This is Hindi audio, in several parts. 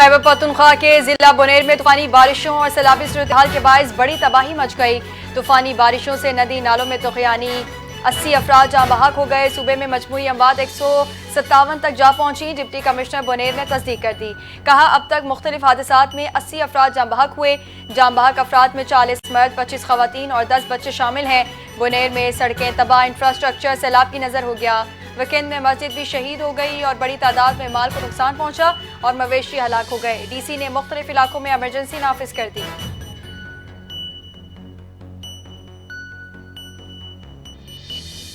खैबर पख्तूनख्वा के जिला बुनेर में तूफानी बारिशों और सैलाबी सूरत-ए-हाल के बायस बड़ी तबाही मच गई। तूफानी बारिशों से नदी नालों में तुग़यानी 80 अफराद जहाँ बहक हो गए। सूबे में मजमूई अमवात 157 तक जा पहुंची। डिप्टी कमिश्नर बुनेर ने तस्दीक कर दी। कहा अब तक मुख्तलिफ हादसात में 80 अफराद जहाँ बहक हुए। जहाँ बहक अफराद में 40 मर्द, 25 खवातीन और 10 बच्चे शामिल हैं। बुनेर में सड़कें तबाह, इंफ्रास्ट्रक्चर सैलाब की नजर हो गया। वीकेंड में मस्जिद भी शहीद हो गई और बड़ी तादाद में माल को नुकसान पहुंचा और मवेशी हलाक हो गए। डीसी ने मुख्तलिफ इलाकों में इमरजेंसी नाफिज कर दी।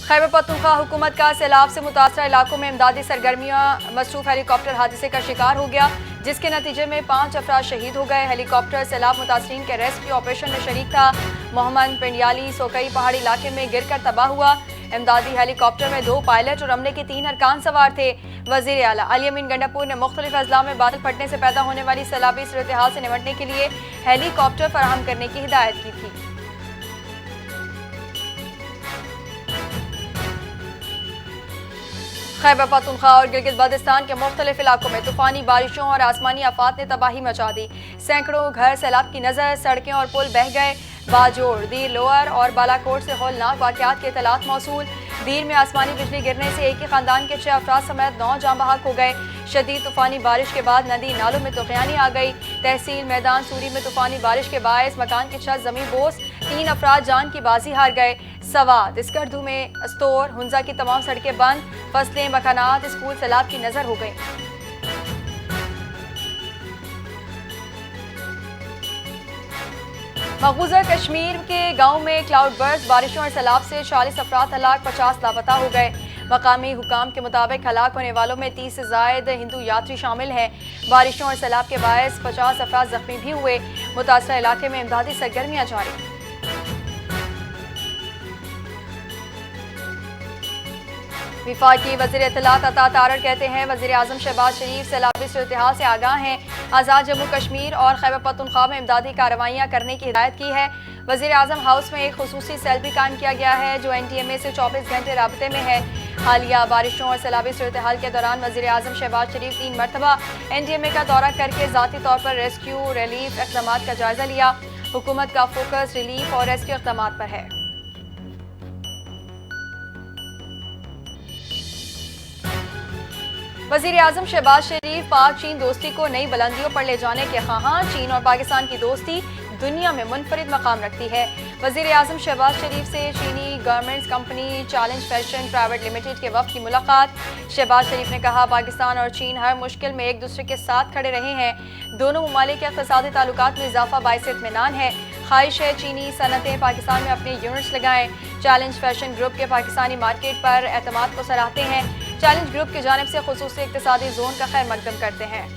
खैबर पख्तूनख्वा हुकूमत का सैलाब से मुतासर इलाकों में इमदादी सरगर्मियां। मसरूफ हेलीकॉप्टर हादसे का शिकार हो गया, जिसके नतीजे में 5 अफराद शहीद हो गए। हेलीकॉप्टर सैलाब मुतासरीन के रेस्क्यू ऑपरेशन में शरीक था। मोहम्मद पिंडियाली सोकई पहाड़ी इलाके में गिरकर तबाह हुआ। इमदादी हेलीकॉप्टर में 2 पायलट और अमले के 3 अरकान सवार थे। वजीर आला अली अमीन गंडापुर ने मुख्तलिफ अजला में बादल फटने से पैदा होने वाली सैलाबी सूरत-ए-हाल से निपटने के लिए हेलीकॉप्टर फराहम करने की हिदायत की थी। खैबर पख्तूनख्वा और गिलगित बल्तिस्तान के मुख्तलिफ इलाकों में तूफानी बारिशों और आसमानी आफात ने तबाही मचा दी। सैकड़ों घर सैलाब की नजर, सड़कें और पुल बह गए। बाजोड़, दीर लोअर और बालाकोट से हौलनाक वाक़यात के इतलात मौसूल। दीर में आसमानी बिजली गिरने से एक ही खानदान के 6 अफराद समेत 9 जाँ बहक हो गए। शदीद तूफानी बारिश के बाद नदी नालों में तुग़यानी आ गई। तहसील मैदान सूरी में तूफानी बारिश के बायस मकान की छत जमी बोस, 3 अफराद जान की बाजी हार गए। सवाद, इसकरदू में अस्तोर, हुंजा की तमाम सड़कें बंद। फसलें, मकानात, स्कूल सैलाब की नजर हो गई। मकबूजा कश्मीर के गांव में क्लाउड बर्स्ट, बारिशों और सैलाब से 40 अफराद हलाक, 50 लापता हो गए। मकामी हुकाम के मुताबिक हलाक होने वालों में 30 से जायद हिंदू यात्री शामिल हैं। बारिशों और सैलाब के बायस 50 अफराद जख्मी भी हुए। मुतासरा इलाके में इमदादी सरगर्मियां जारी। विफाकी वज़ीर इत्तलात अता तारड़ कहते हैं वज़ीर आज़म शहबाज शरीफ सैलाबी सूरत-ए-हाल से आगाह हैं। आज़ाद जम्मू कश्मीर और खैबर पख्तूनख्वा में इमदादी कार्रवाइयाँ करने की हिदायत की है। वज़ीर आज़म हाउस में एक खुसूसी सेल भी कायम किया गया है जो NTMA से 24 घंटे राब्ते में है। हालिया बारिशों और सैलाबी सूरत-ए-हाल के दौरान वज़ीर आज़म शहबाज शरीफ 3 मरतबा NTMA का दौरा करके ज़ाती तौर पर रेस्क्यू रिलीफ इक़दामात का जायजा लिया। हुकूमत का फोकस रिलीफ और रेस्क्यू इक़दामात पर है। वज़ीर आज़म शहबाज शरीफ पाक चीन दोस्ती को नई बुलंदियों पर ले जाने के ख़्वाहां। चीन और पाकिस्तान की दोस्ती दुनिया में मुनफरिद मकाम रखती है। वज़ीर आज़म शहबाज शरीफ से चीनी garments company challenge fashion private limited के वफ़द की मुलाकात। शहबाज शरीफ ने कहा पाकिस्तान और चीन हर मुश्किल में एक दूसरे के साथ खड़े रहे हैं। दोनों ममालिक के इक़्तिसादी ताल्लुकात में इजाफा बाइस इत्मीनान है। ख्वाहिश है चीनी सनतें पाकिस्तान में अपने यूनिट्स लगाएं। चैलेंज फैशन ग्रुप के पाकिस्तानी मार्केट पर एतमाद को सराहते हैं। चैलेंज ग्रुप की जानिब से खुसूसी इक़्तिसादी जोन का खैर मकदम करते हैं।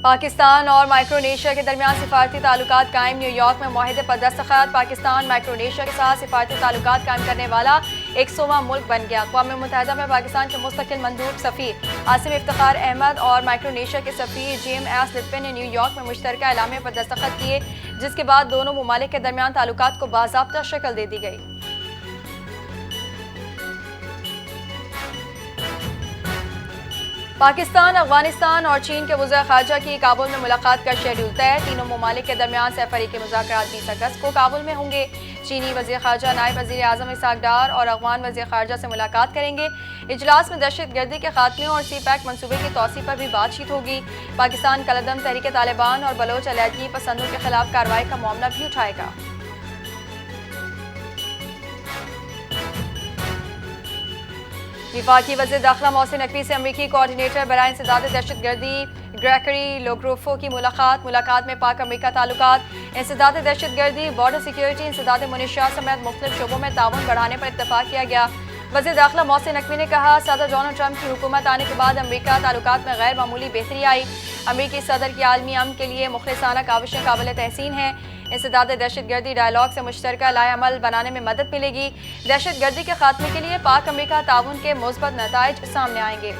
पाकिस्तान और माइक्रोनेशिया के दरमियान सिफारती ताल्लुकात कायम। न्यूयॉर्क में मुआहिदे पर दस्तखत। पाकिस्तान माइक्रोनेशिया के साथ सिफारती ताल्लुकात कायम करने वाला 100वां मुल्क बन गया। अक़वाम मुत्तहिदा में पाकिस्तान के मुस्तकिल मंदूब सफ़ीर आसिम इफ्तिखार अहमद और माइक्रोनेशिया के सफ़ीर जेम्स लित्विन ने न्यूयॉर्क में मुश्तरका एलामिया पर दस्तखत किए, जिसके बाद दोनों ममालिक के दरमियान ताल्लुकात को बाज़ाब्ता शक्ल दे दी गई। पाकिस्तान, अफगानिस्तान और चीन के वज़ीर ख़ारजा की काबुल में मुलाकात का शेड्यूल तय। तीनों ममालिक के दरमियान सैफरी के मुज़ाकरात 20 अगस्त को काबुल में होंगे। चीनी वज़ीर ख़ारजा नायब वज़ीर आज़म इसहाक़ डार और अफ़गान वज़ीर ख़ारजा से मुलाकात करेंगे। इजलास में दहशत गर्दी के खात्मे और CPEC मनसूबे की तौसीफ़ पर भी बातचीत होगी। पाकिस्तान कलदम तहरीक तालिबान और बलोच अलहदगी पसंदों के खिलाफ कार्रवाई का मामला भी उठाएगा। विफाकी वज़ीर दाखिला मोहसिन नकवी से अमरीकी कोऑर्डिनेटर बराए इंसदाद दहशतगर्दी ग्रेगरी लोग्रोफो की मुलाकात में पाक अमरीका ताल्लुकात, इंसदाद दहशतगर्दी, बॉर्डर सिक्योरिटी, इंसदाद मुनशियात समेत मुख्तलिफ शोबों में ताउन बढ़ाने पर इत्तफाक किया गया। वज़ीर दाखिला मोहसिन नकवी ने कहा सदर डोनाल्ड ट्रंप की हुकूमत आने के बाद अमरीका ताल्लुकात में गैर मामूली बेहतरी आई। अमरीकी सदर की आलमी अमन के लिए मुखलिसाना काविशें काबिल तहसीन हैं। इंसदाद दहशतगर्दी डायलॉग से मुश्तरका लाए अमल बनाने में मदद मिलेगी। दहशतगर्दी के खात्मे के लिए पाक अमरीका ताउन के मुस्बत नताइज सामने आएंगे।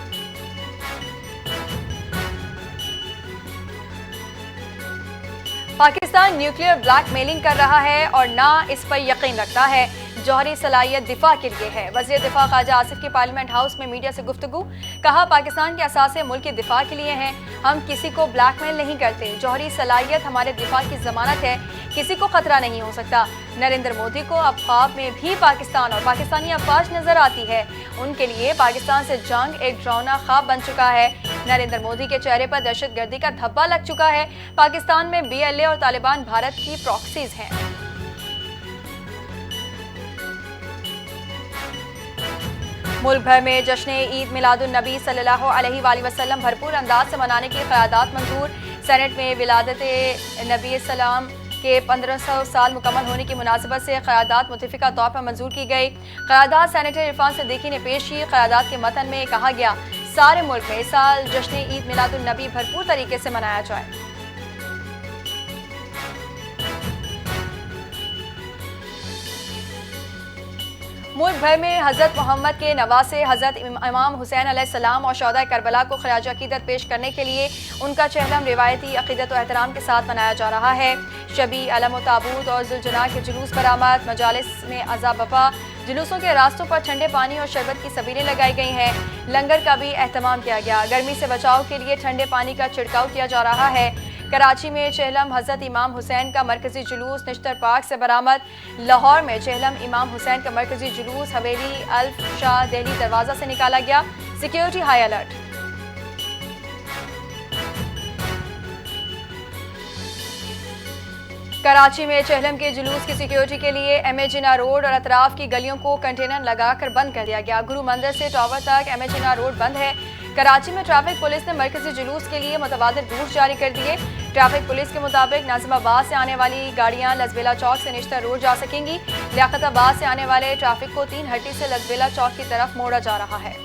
पाकिस्तान न्यूक्लियर ब्लैकमेलिंग कर रहा है और ना इस पर यकीन रखता है। जौहरी सलाहियत दिफा के लिए है। वज़ीर दिफा ख्वाजा आसिफ की पार्लियामेंट हाउस में मीडिया से गुफ्तगू, कहा पाकिस्तान के असासे मुल्क के दिफा के लिए हैं, हम किसी को ब्लैकमेल नहीं करते। जौहरी सलाहियत हमारे दिफा की जमानत है, किसी को खतरा नहीं हो सकता। नरेंद्र मोदी को अब ख्वाब में भी पाकिस्तान और पाकिस्तानी अफवाज नजर आती है। उनके लिए पाकिस्तान से जंग एक डरावना ख्वाब बन चुका है। नरेंद्र मोदी के चेहरे पर दहशतगर्दी का धब्बा लग चुका है। पाकिस्तान में BLA और तालिबान भारत की प्रॉक्सीज हैं। मुल्क भर में जश्न ईद मिलादुन नबी सल्लल्लाहु अलैहि वसल्लम भरपूर अंदाज से मनाने की क़यादात मंजूर। सेनेट में विलादत नबी सलाम के 1500 साल मुकम्मल होने की मुनासिबत से क़यादात मुतफ़िका तौर पर मंजूर की गई। क़यादात सेनेटर इरफान सिद्दीकी ने पेश की। क़यादात के मतन में कहा गया, सारे मुल्क में इस साल जश्न ईद मिलादुन नबी भरपूर तरीके से मनाया जाए। मुल्क भर में हज़रत मोहम्मद के नवासे हज़रत इमाम हुसैन अलैहिस्सलाम और शोहदा करबला को खराज अक़ीदत पेश करने के लिए उनका चहलम रिवायती अक़ीदत व एहतराम के साथ मनाया जा रहा है। शबी अलम व ताबूत और जुलजना के जुलूस बरामद, मजालिस में अज़ा बपा, जुलूसों के रास्तों पर ठंडे पानी और शरबत की सबीलें लगाई गई हैं। लंगर का भी एहतमाम किया गया। गर्मी से बचाव के लिए ठंडे पानी का छिड़काव किया जा रहा है। कराची में चेहलम हज़रत इमाम हुसैन का मरकजी जुलूस निश्तर पार्क से बरामद। लाहौर में चेहलम इमाम हुसैन का मरकजी जुलूस हवेली अल्फ शाह दिल्ली दरवाज़ा से निकाला गया। Security high alert. कराची में चेहलम के जुलूस की सिक्योरिटी के लिए MA जिन्ना रोड और अतराफ की गलियों को कंटेनर लगाकर बंद कर दिया गया। गुरु मंदिर से टावर तक MA जिन्ना रोड बंद है। कराची में ट्रैफिक पुलिस ने मरकजी जुलूस के लिए मुतबादिल रूट जारी कर दिए। ट्रैफिक पुलिस के मुताबिक नाजिमाबाद से आने वाली गाड़ियां लजबेला चौक से निश्तर रोड जा सकेंगी। लियाकताबाद से आने वाले ट्रैफिक को 3 हट्टी से लजबेला चौक की तरफ मोड़ा जा रहा है।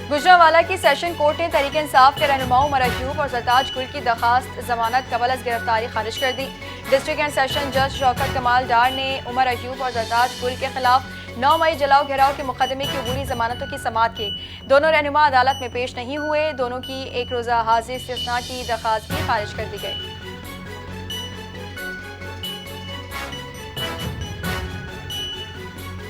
गुजरांवाला की सेशन कोर्ट ने तहरीक इंसाफ के रहनुमाओं उमर अयूब और सरताज गुल की दरखास्त जमानत कबल अज गिरफ्तारी खारिज कर दी। डिस्ट्रिक्ट एंड सेशन जज शौकत कमाल डार ने उमर अयूब और सरताज गुल के खिलाफ 9 मई जलाओ घेराव के मुकदमे की अबूरी जमानतों की समाअत की। दोनों रहनुमा अदालत में पेश नहीं हुए। दोनों की एक रोज़ा हाजिर इस्तिस्ना की दरखास्त भी खारिज कर दी गई।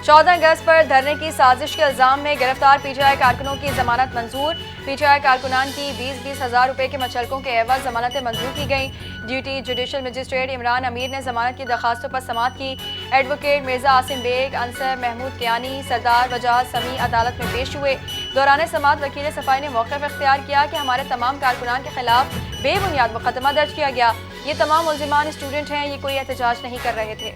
चौदह अगस्त पर धरने की साजिश के इल्जाम में गिरफ्तार PTI कारकुनों की जमानत मंजूर। PTI कारकुनान की 20-20 हज़ार रुपए के मचलकों के एवज जमानतें मंजूर की गई। ड्यूटी जुडिशल मजिस्ट्रेट इमरान अमीर ने जमानत की दरखास्तों पर समाअत की। एडवोकेट मिर्जा आसिम बेग, अंसर महमूद कियानी, सरदार वजाहत समी अदालत में पेश हुए। दौरान समाअत वकील सफाई ने मौक़िफ़ इख्तियार किया कि हमारे तमाम कारकुनान के खिलाफ बेबुनियाद मुकदमा दर्ज किया गया। ये तमाम मुल्ज़िमान स्टूडेंट हैं, ये कोई एहतजाज नहीं कर रहे थे।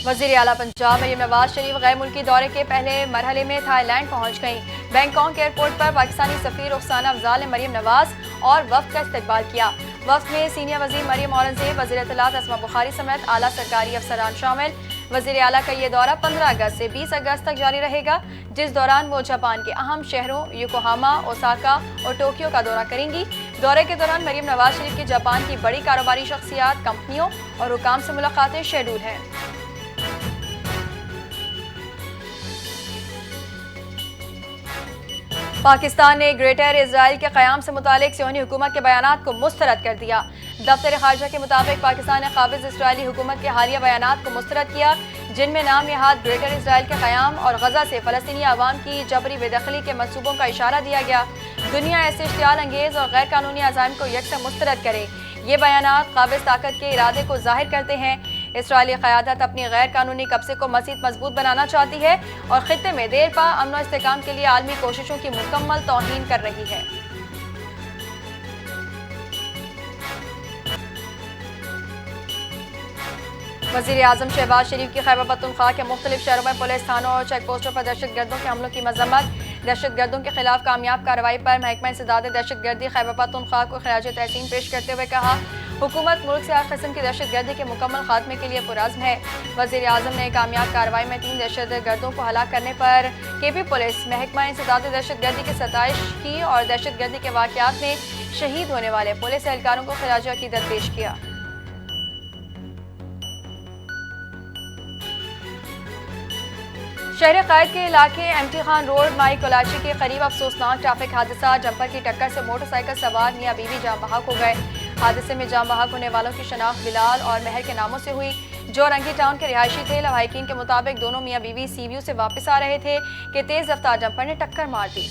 वज़ीर आला पंजाब मरीम नवाज शरीफ गैर मुल्की दौरे के पहले मरहले में थाईलैंड पहुंच गईं। बैंकॉक एयरपोर्ट पर पाकिस्तानी सफ़ीर रुखसाना अफजाल ने मरीम नवाज और वफ़द का इस्तकबाल किया। वफ़द में सीनियर वज़ीर मरीम औरंगज़ेब, वज़ीर इत्तलात अस्मा बुखारी समेत आला सरकारी अफसरान शामिल। वज़ीर आला का ये दौरा 15 अगस्त से 20 अगस्त तक जारी रहेगा, जिस दौरान वो जापान के अहम शहरों योकोहामा, ओसाका और टोक्यो का दौरा करेंगी। दौरे के दौरान मरीम नवाज शरीफ की जापान की बड़ी कारोबारी शख्सियात, कंपनियों और हुकाम से मुलाकातें शेड्यूल हैं। पाकिस्तान ने ग्रेटर इजराइल के क़याम से मुतालिक सियोनी हुकूमत के बयानात को मुस्तरद कर दिया। दफ्तर खारजा के मुताबिक पाकिस्तान ने काबिज़ इसराइली हुकूमत के हालिया बयानात को मुस्तरद किया, जिनमें नाम नहाद ग्रेटर इजराइल के क़याम और गजा से फ़लस्तीनी अवाम की जबरी बेदखली के मनसूबों का इशारा दिया गया। दुनिया ऐसे इश्तियाल अंगेज़ और गैर कानूनी अज़ाइम को यकसा मुस्तरद करे। ये बयानात काबिज़ ताकत के इरादे को ज़ाहिर करते हैं। इसराइली क़यादत अपनी गैर कानूनी कब्ज़े को मज़ीद मजबूत बनाना चाहती है और ख़ित्ते में देर पा अमन और इस्तेहकाम के लिए आलमी कोशिशों की मुकम्मल तौहीन कर रही है। वज़ीर आज़म शहबाज शरीफ की खैबर पख्तूनख्वा के मुख्तलिफ शहरों में पुलिस थानों और चेक पोस्टों पर दहशतगर्दों के हमलों की मजम्मत। दहशतगर्दों के खिलाफ कामयाब कार्रवाई पर महकमा इंसदाद दहशतगर्दी खैबर पख्तूनख्वा को खराज तहसीन पेश करते हुए कहा, हुकूमत मुल्क से हर किस्म की दहशतगर्दी के मुकम्मल खात्मे के लिए पुरअज़्म है। वज़ीर आज़म ने कामयाब कार्रवाई में 3 दहशतगर्दों को हलाक करने पर KP पुलिस महकमा इंसदाद दहशतगर्दी की सताइश की और दहशतगर्दी के वाक़यात में शहीद होने वाले पुलिस एहलकारों को खराज अक़ीदत पेश किया। शहर कायद के इलाके एमटी खान रोड माई कोलाची के करीब अफसोसनाक ट्रैफिक हादसा। डंपर की टक्कर से मोटरसाइकिल सवार मियां बीवी जान बहक हो गए। हादसे में जान बहक होने वालों की शनाख्त बिलाल और महर के नामों से हुई, जो रंगी टाउन के रिहायशी थे। लवाहिकीन के मुताबिक दोनों मियां बीवी सीव्यू से वापस आ रहे थे कि तेज रफ्तार डंपर ने टक्कर मार दी।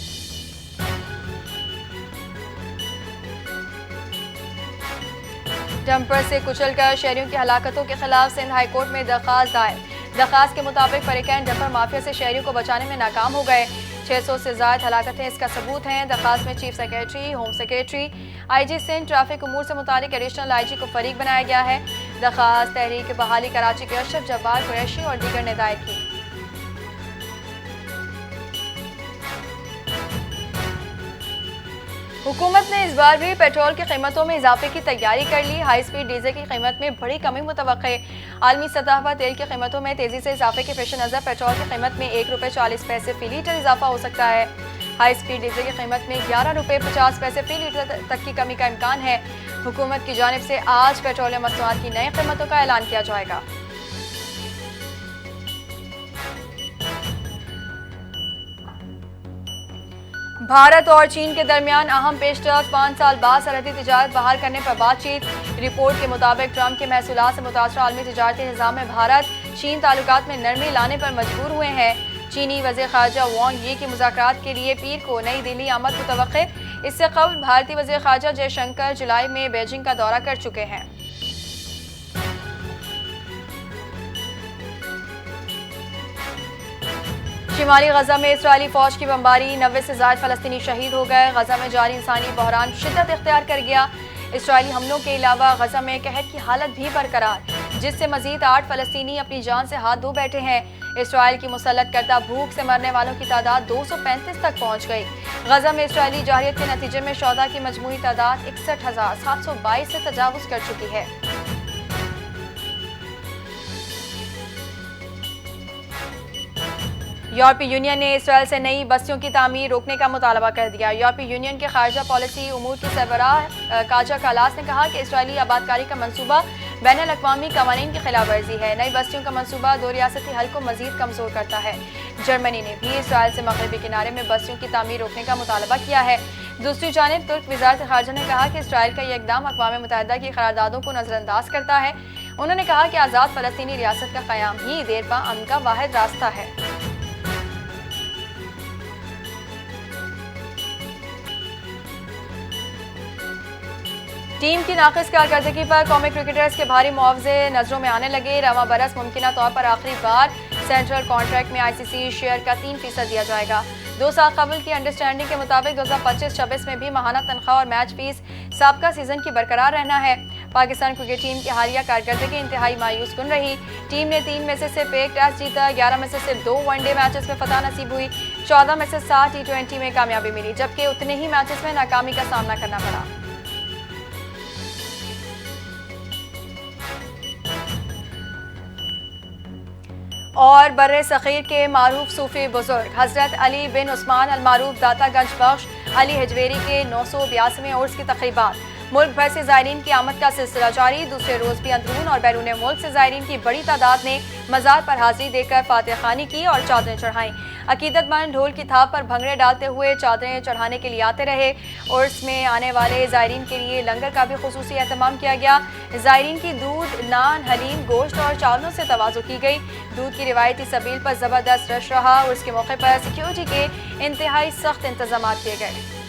डंपर से कुचलकर शहरियों की हलाकतों के खिलाफ सिंध हाईकोर्ट में दरखास्त दायर। दरखास्त के मुताबिक फरीकैन डंपर माफिया से शहरियों को बचाने में नाकाम हो गए। 600 से ज्यादा हलाकतें इसका सबूत हैं। दरखास्त में chief secretary, home secretary, IG Sindh, traffic उमूर से मुतालिक एडिशनल आईजी को फरीक बनाया गया है। दरखास्त तहरीक बहाली कराची के अशरफ जब्बार कुरैशी और दीगर ने दायर की। हुकूमत ने इस बार भी पेट्रोल की कीमतों में इजाफे की तैयारी कर ली। हाई स्पीड डीजल की कीमत में बड़ी कमी मुतवक्के। आलमी सतह पर तेल की कीमतों में तेजी से इजाफे के पेश नज़र पेट्रोल की कीमत में ₹1.40 फी लीटर इजाफा हो सकता है। हाई स्पीड डीजल की कीमत में ₹11.50 फी लीटर तक की कमी का इम्कान है। हुकूमत की जानिब से आज पेट्रोलियम मसनूआत की नई कीमतों का ऐलान किया जाएगा। भारत और चीन के दरमियान अहम पेशरफ्त। 5 साल बाद सरहदी तिजारत बहाल करने पर बातचीत। रिपोर्ट के मुताबिक ट्रंप के महसूलात से मुतासर आलमी तिजारती निज़ाम में भारत चीन ताल्लुकात में नरमी लाने पर मजबूर हुए हैं। चीनी वज़ीर ख़ारजा वांग यी की मुज़ाकरात के लिए पीर को नई दिल्ली आमद मुतवक्के। इससे कबल भारतीय वज़ीर ख़ारजा जयशंकर जुलाई में बीजिंग का दौरा कर चुके हैं। शिमाली गजा में इसराइली फौज की बमबारी, 90 से ज्यादा फलस्तीनी शहीद हो गए। गजा में जारी इंसानी बहरान शिद्दत इख्तियार कर गया। इसराइली हमलों के अलावा गजा में कहर की हालत भी बरकरार, जिससे मजीद 8 फलस्तीनी अपनी जान से हाथ धो बैठे हैं। इसराइल की मुसल्लत करता भूख से मरने वालों की तादाद 235 तक पहुँच गई। गजा में इसराइली जारियत के नतीजे में शोधा की मजमूई तादाद 61,722 से तजावुज कर चुकी है। यूरोपीय यूनियन ने इसराइल से नई बस्तियों की तामीर रोकने का मुतालबा कर दिया। यूरोपीय यूनियन के खारजा पॉलिसी उमूर की सरबराह काजा कालास ने कहा कि इसराइली आबादकारी का मनसूबा बैनुल-अक़वामी कवानीन की खिलाफ वर्जी है। नई बस्तियों का मनसूबा 2 रियासती हल को मजीद कमजोर करता है। जर्मनी ने भी इसराइल से मगरबी किनारे में बस्तियों की तामीर रोकने का मुतालबा किया है। दूसरी जानिब तुर्क वज़ारत ख़ारजा ने कहा कि इसराइल का यह इक़दाम अक़वाम मुत्तहिदा की करारदादों को नज़रअंदाज करता है। उन्होंने कहा कि आज़ाद फ़लस्तीनी रियासत का क़याम ही देरपा अमन का वाहिद रास्ता है। टीम की नाक़िस कारकर्दगी पर कौमी क्रिकेटर्स के भारी मुआवजे नजरों में आने लगे। रवा बरस मुमकिना तौर पर आखिरी बार सेंट्रल कॉन्ट्रैक्ट में ICC शेयर का 3% दिया जाएगा। 2 साल कबल की अंडरस्टैंडिंग के मुताबिक 2025-26 में भी माहाना तनख्वाह और मैच फीस साबका सीजन की बरकरार रहना है। पाकिस्तान क्रिकेट टीम की हालिया कारकर्दगी इंतहाई मायूस कुन रही। टीम ने 3 में से सिर्फ 1 टेस्ट जीता, 11 में से सिर्फ 2 वनडे मैचेस में फतह नसीब हुई, 14 में से 7 T20 में कामयाबी मिली, जबकि उतने ही मैचेस में नाकामी का सामना करना पड़ा। और बर्रे सग़ीर के मारूफ सूफी बुजुर्ग हजरत अली बिन उस्मान अल मारूफ दाता गंज बख्श अली हजवेरी के 982वें उर्स की तक़रीबात। मुल्क भर से ज़ायरीन की आमद का सिलसिला जारी। दूसरे रोज़ भी अंदरून और बैरून मुल्क से ज़ायरीन की बड़ी तादाद ने मज़ार पर हाजिरी देकर फातिहा खानी की और चादरें चढ़ाईं। अकीदतमंद ढोल की थाप पर भंगड़े डालते हुए चादरें चढ़ाने के लिए आते रहे। उर्स में आने वाले ज़ायरीन के लिए लंगर का भी खुसूसी एहतमाम किया गया। ज़ायरीन की दूध, नान, हलीम, गोश्त और चावलों से तवाज़ु की गई। दूध की रिवायती सबील पर ज़बरदस्त रश रहा। उर्स के मौके पर सिक्योरिटी के इंतहाई सख्त इंतजाम किए गए।